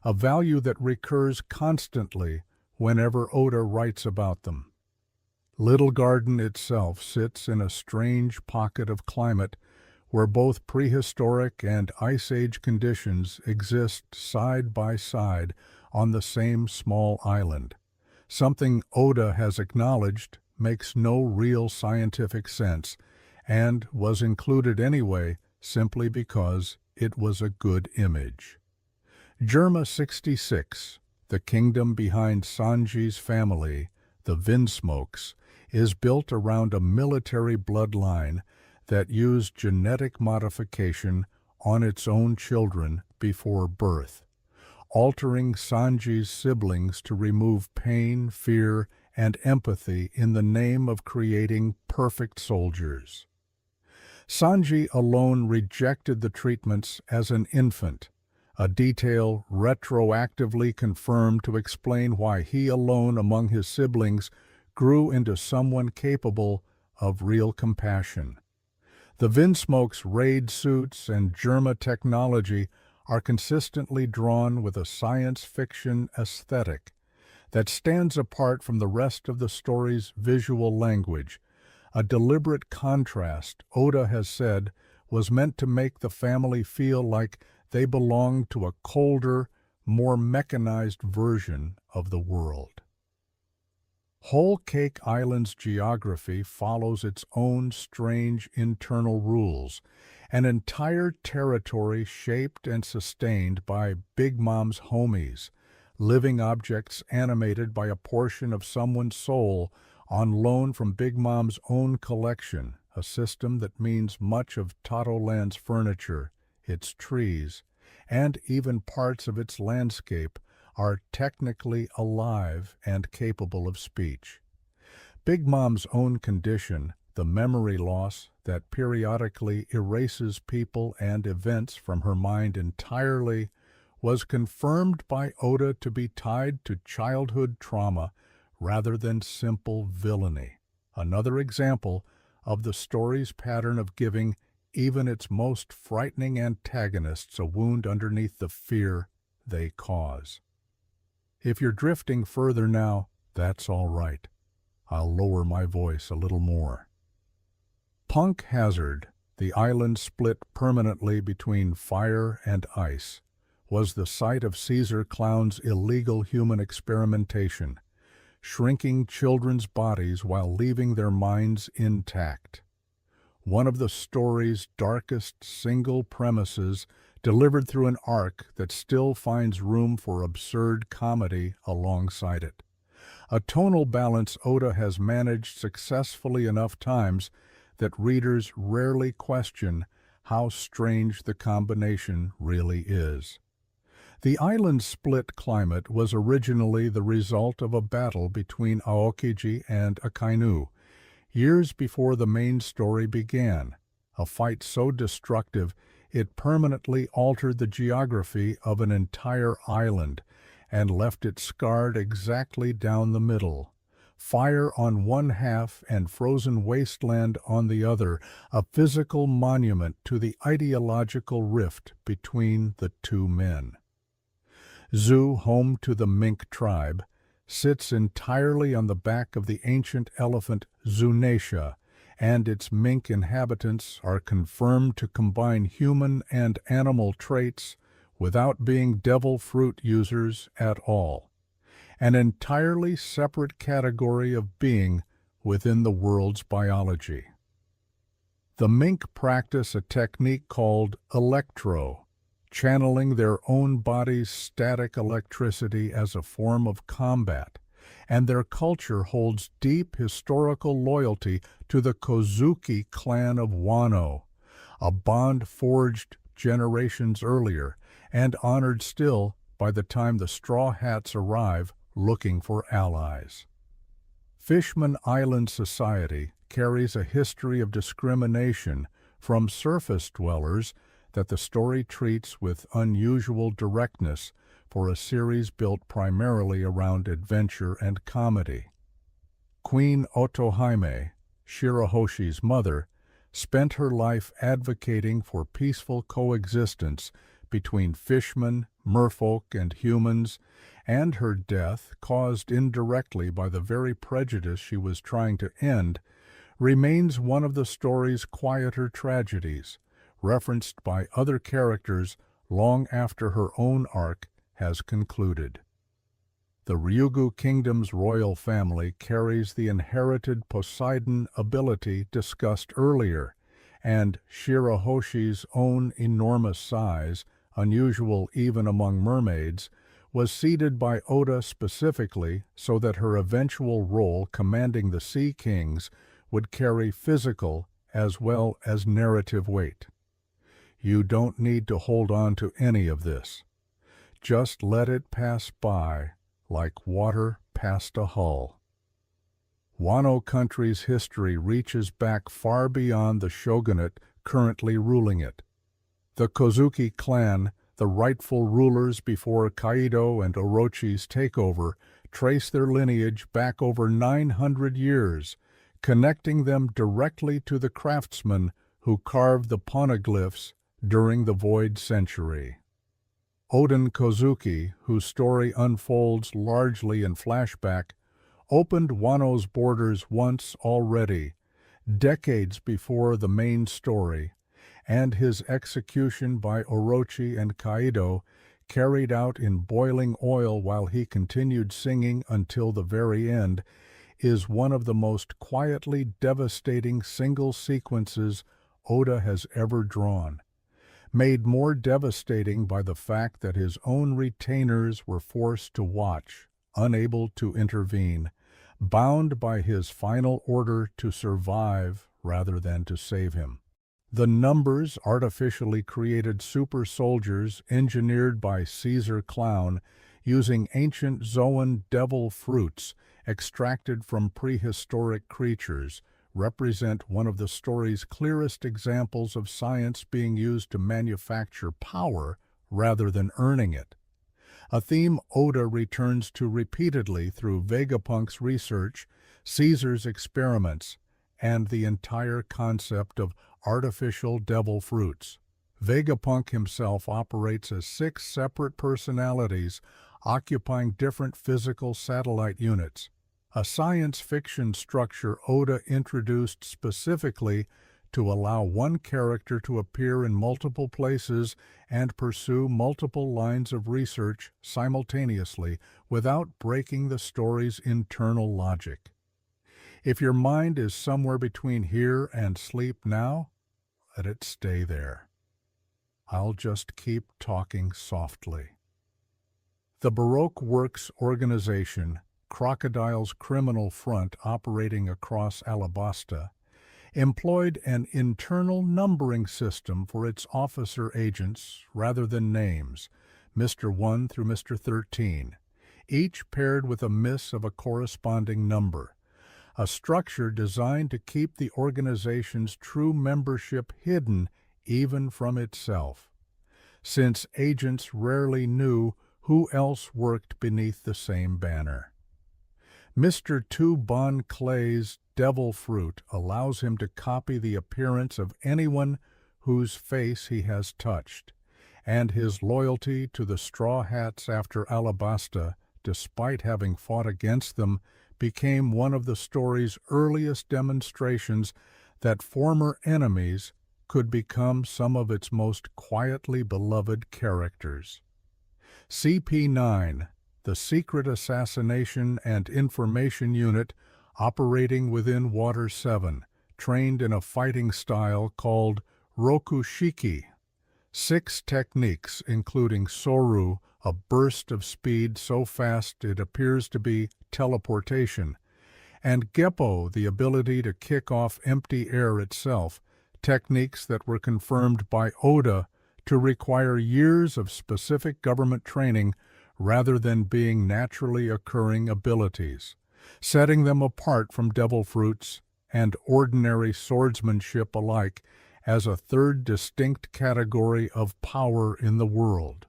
a value that recurs constantly whenever Oda writes about them. Little Garden itself sits in a strange pocket of climate where both prehistoric and Ice Age conditions exist side by side on the same small island. Something Oda has acknowledged makes no real scientific sense and was included anyway simply because it was a good image. Germa 66, the kingdom behind Sanji's family, the Vinsmokes, is built around a military bloodline that used genetic modification on its own children before birth, altering Sanji's siblings to remove pain, fear, and empathy in the name of creating perfect soldiers. Sanji alone rejected the treatments as an infant, a detail retroactively confirmed to explain why he alone among his siblings grew into someone capable of real compassion. The Vinsmoke's raid suits and Germa technology are consistently drawn with a science fiction aesthetic that stands apart from the rest of the story's visual language, a deliberate contrast, Oda has said, was meant to make the family feel like they belonged to a colder, more mechanized version of the world. Whole Cake Island's geography follows its own strange internal rules, an entire territory shaped and sustained by Big Mom's homies, living objects animated by a portion of someone's soul on loan from Big Mom's own collection, a system that means much of Totoland's furniture, its trees, and even parts of its landscape are technically alive and capable of speech. Big Mom's own condition, the memory loss that periodically erases people and events from her mind entirely, was confirmed by Oda to be tied to childhood trauma rather than simple villainy. Another example of the story's pattern of giving even its most frightening antagonists a wound underneath the fear they cause. If you're drifting further now, that's all right. I'll lower my voice a little more. Punk Hazard, the island split permanently between fire and ice, was the site of Caesar Clown's illegal human experimentation, shrinking children's bodies while leaving their minds intact. One of the story's darkest single premises, delivered through an arc that still finds room for absurd comedy alongside it. A tonal balance Oda has managed successfully enough times that readers rarely question how strange the combination really is. The island's split climate was originally the result of a battle between Aokiji and Akainu, years before the main story began, a fight so destructive it permanently altered the geography of an entire island and left it scarred exactly down the middle. Fire on one half and frozen wasteland on the other, a physical monument to the ideological rift between the two men. Zu, home to the mink tribe, sits entirely on the back of the ancient elephant Zunatia, and its mink inhabitants are confirmed to combine human and animal traits without being devil fruit users at all, an entirely separate category of being within the world's biology. The mink practice a technique called electro, channeling their own body's static electricity as a form of combat, and their culture holds deep historical loyalty to the Kozuki clan of Wano, a bond forged generations earlier and honored still by the time the Straw Hats arrive looking for allies. Fishman Island society carries a history of discrimination from surface dwellers that the story treats with unusual directness for a series built primarily around adventure and comedy. Queen Otohime, Shirahoshi's mother, spent her life advocating for peaceful coexistence between fishmen, merfolk, and humans, and her death, caused indirectly by the very prejudice she was trying to end, remains one of the story's quieter tragedies, referenced by other characters long after her own arc has concluded. The Ryugu Kingdom's royal family carries the inherited Poseidon ability discussed earlier, and Shirahoshi's own enormous size, unusual even among mermaids, was seeded by Oda specifically so that her eventual role commanding the Sea Kings would carry physical as well as narrative weight. You don't need to hold on to any of this. Just let it pass by like water past a hull. Wano country's history reaches back far beyond the shogunate currently ruling it. The Kozuki clan, The rightful rulers before Kaido and Orochi's takeover trace their lineage back over 900 years, connecting them directly to the craftsmen who carved the poneglyphs during the Void Century. Oden Kozuki, whose story unfolds largely in flashback, opened Wano's borders once already, decades before the main story, and his execution by Orochi and Kaido, carried out in boiling oil while he continued singing until the very end, is one of the most quietly devastating single sequences Oda has ever drawn, made more devastating by the fact that his own retainers were forced to watch, unable to intervene, bound by his final order to survive rather than to save him. The numbers artificially created super soldiers engineered by Caesar Clown using ancient Zoan devil fruits extracted from prehistoric creatures represent one of the story's clearest examples of science being used to manufacture power rather than earning it. A theme Oda returns to repeatedly through Vegapunk's research, Caesar's experiments, and the entire concept of artificial devil fruits. Vegapunk himself operates as 6 separate personalities occupying different physical satellite units, a science fiction structure Oda introduced specifically to allow one character to appear in multiple places and pursue multiple lines of research simultaneously without breaking the story's internal logic. If your mind is somewhere between here and sleep now, let it stay there. I'll just keep talking softly. The Baroque Works organization, Crocodile's criminal front operating across Alabasta, employed an internal numbering system for its officer agents rather than names, Mr. 1 through Mr. 13, each paired with a miss of a corresponding number, a structure designed to keep the organization's true membership hidden even from itself, since agents rarely knew who else worked beneath the same banner. Mr. 2 Bon Clay's devil fruit allows him to copy the appearance of anyone whose face he has touched, and his loyalty to the Straw Hats after Alabasta, despite having fought against them, became one of the story's earliest demonstrations that former enemies could become some of its most quietly beloved characters. CP9, the Secret Assassination and Information Unit operating within Water 7, trained in a fighting style called Rokushiki. 6 techniques, including Soru, a burst of speed so fast it appears to be teleportation, and Geppo, the ability to kick off empty air itself, techniques that were confirmed by Oda to require years of specific government training rather than being naturally occurring abilities, setting them apart from devil fruits and ordinary swordsmanship alike as a third distinct category of power in the world.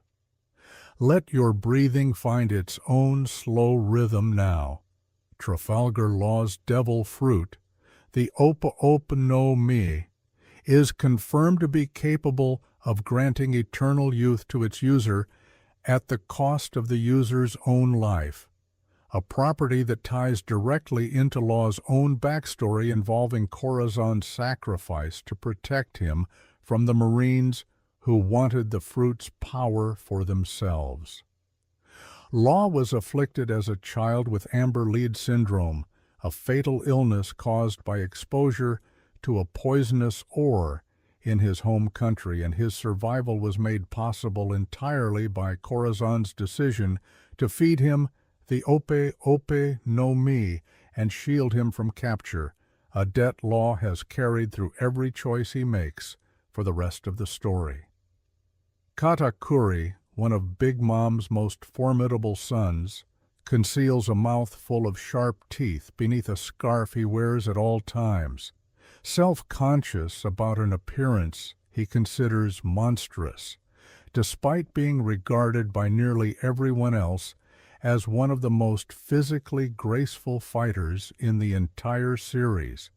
Let your breathing find its own slow rhythm now. Trafalgar Law's devil fruit, the Opa Opa no Mi, is confirmed to be capable of granting eternal youth to its user at the cost of the user's own life, a property that ties directly into Law's own backstory involving Corazon's sacrifice to protect him from the Marines who wanted the fruit's power for themselves. Law was afflicted as a child with amber-lead syndrome, a fatal illness caused by exposure to a poisonous ore in his home country, and his survival was made possible entirely by Corazon's decision to feed him the Ope Ope no Mi and shield him from capture, a debt Law has carried through every choice he makes for the rest of the story. Katakuri, one of Big Mom's most formidable sons, conceals a mouth full of sharp teeth beneath a scarf he wears at all times, self-conscious about an appearance he considers monstrous, despite being regarded by nearly everyone else as one of the most physically graceful fighters in the entire series.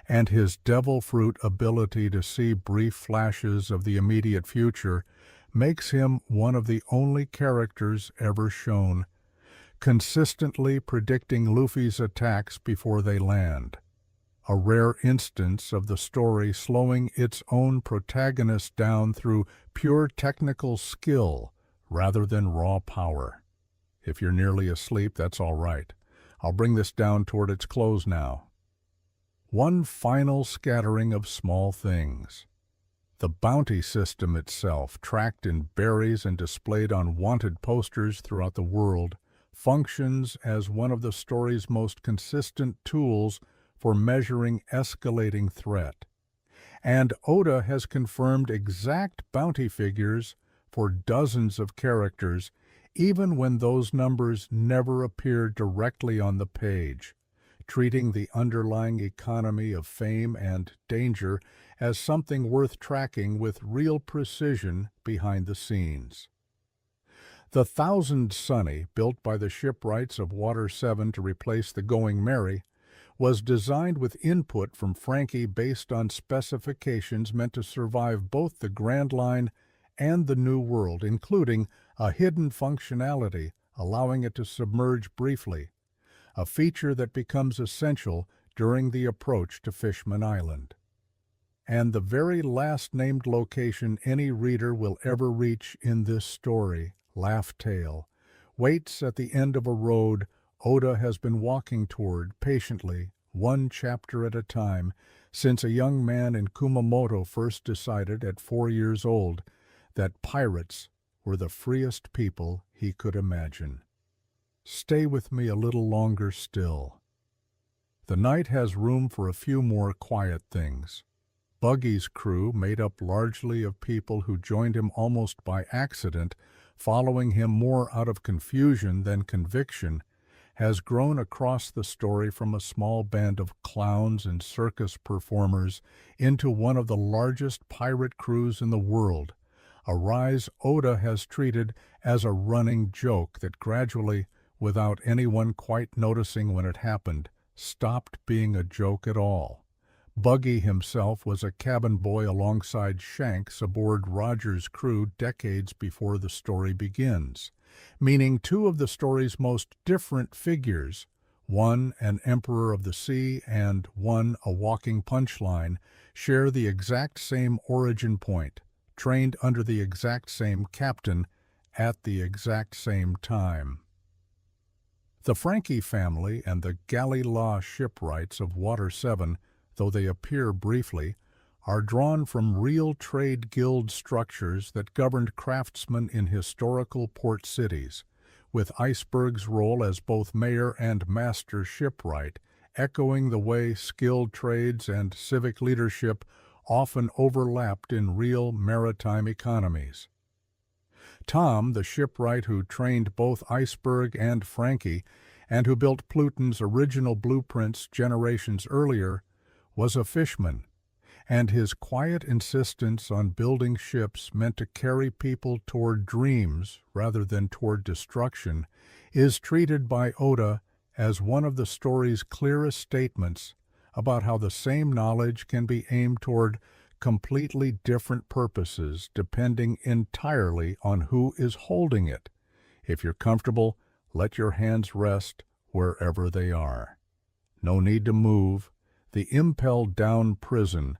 And his devil fruit ability to see brief flashes of the immediate future makes him one of the only characters ever shown, consistently predicting Luffy's attacks before they land. A rare instance of the story slowing its own protagonist down through pure technical skill rather than raw power. If you're nearly asleep, that's all right. I'll bring this down toward its close now. One final scattering of small things. The bounty system itself, tracked in berries and displayed on wanted posters throughout the world, functions as one of the story's most consistent tools for measuring escalating threat. And Oda has confirmed exact bounty figures for dozens of characters, even when those numbers never appear directly on the page, treating the underlying economy of fame and danger as something worth tracking with real precision behind the scenes. The Thousand Sunny, built by the shipwrights of Water 7 to replace the Going Merry, was designed with input from Frankie based on specifications meant to survive both the Grand Line and the New World, including a hidden functionality allowing it to submerge briefly, a feature that becomes essential during the approach to Fishman Island. And the very last named location any reader will ever reach in this story, Laugh Tale, waits at the end of a road Oda has been walking toward patiently, one chapter at a time, since a young man in Kumamoto first decided at 4 years old that pirates were the freest people he could imagine. Stay with me a little longer still. The night has room for a few more quiet things. Buggy's crew, made up largely of people who joined him almost by accident, following him more out of confusion than conviction, has grown across the story from a small band of clowns and circus performers into one of the largest pirate crews in the world, a rise Oda has treated as a running joke that gradually, without anyone quite noticing when it happened, stopped being a joke at all. Buggy himself was a cabin boy alongside Shanks aboard Roger's crew decades before the story begins, meaning two of the story's most different figures, one an emperor of the sea and one a walking punchline, share the exact same origin point, trained under the exact same captain at the exact same time. The Frankie family and the Galley Law shipwrights of Water 7, though they appear briefly, are drawn from real trade guild structures that governed craftsmen in historical port cities, with Iceberg's role as both mayor and master shipwright, echoing the way skilled trades and civic leadership often overlapped in real maritime economies. Tom, the shipwright who trained both Iceberg and Frankie, and who built Pluton's original blueprints generations earlier, was a fisherman, and his quiet insistence on building ships meant to carry people toward dreams rather than toward destruction is treated by Oda as one of the story's clearest statements about how the same knowledge can be aimed toward completely different purposes depending entirely on who is holding it. If you're comfortable, let your hands rest wherever they are. No need to move. The impelled down prison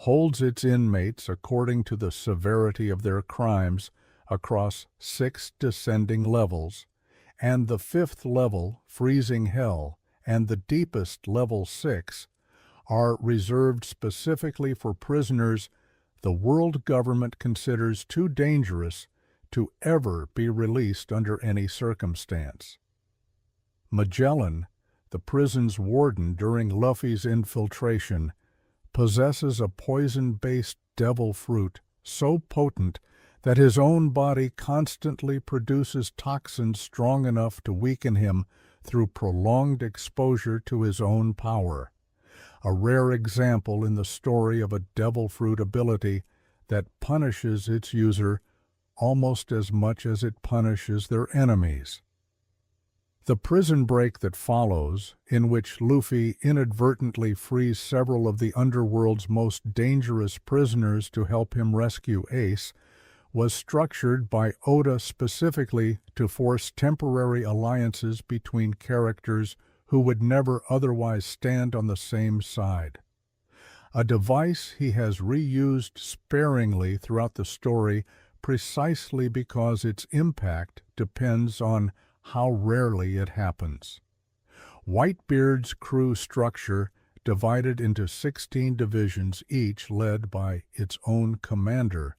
holds its inmates according to the severity of their crimes across 6 descending levels, and the 5th level, Freezing Hell, and the deepest level 6 are reserved specifically for prisoners the world government considers too dangerous to ever be released under any circumstance. Magellan, the prison's warden during Luffy's infiltration, possesses a poison-based devil fruit so potent that his own body constantly produces toxins strong enough to weaken him through prolonged exposure to his own power, a rare example in the story of a devil fruit ability that punishes its user almost as much as it punishes their enemies. The prison break that follows, in which Luffy inadvertently frees several of the underworld's most dangerous prisoners to help him rescue Ace, was structured by Oda specifically to force temporary alliances between characters who would never otherwise stand on the same side. A device he has reused sparingly throughout the story precisely because its impact depends on how rarely it happens. Whitebeard's crew structure, divided into 16 divisions each led by its own commander,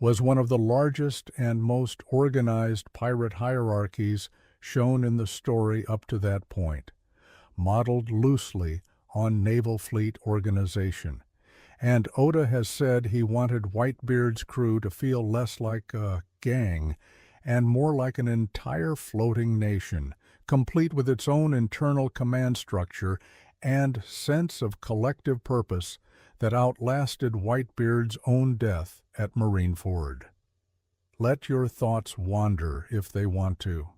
was one of the largest and most organized pirate hierarchies shown in the story up to that point, modeled loosely on naval fleet organization. And Oda has said he wanted Whitebeard's crew to feel less like a gang and more like an entire floating nation, complete with its own internal command structure and sense of collective purpose that outlasted Whitebeard's own death at Marineford. Let your thoughts wander if they want to.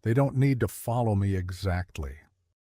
They don't need to follow me exactly.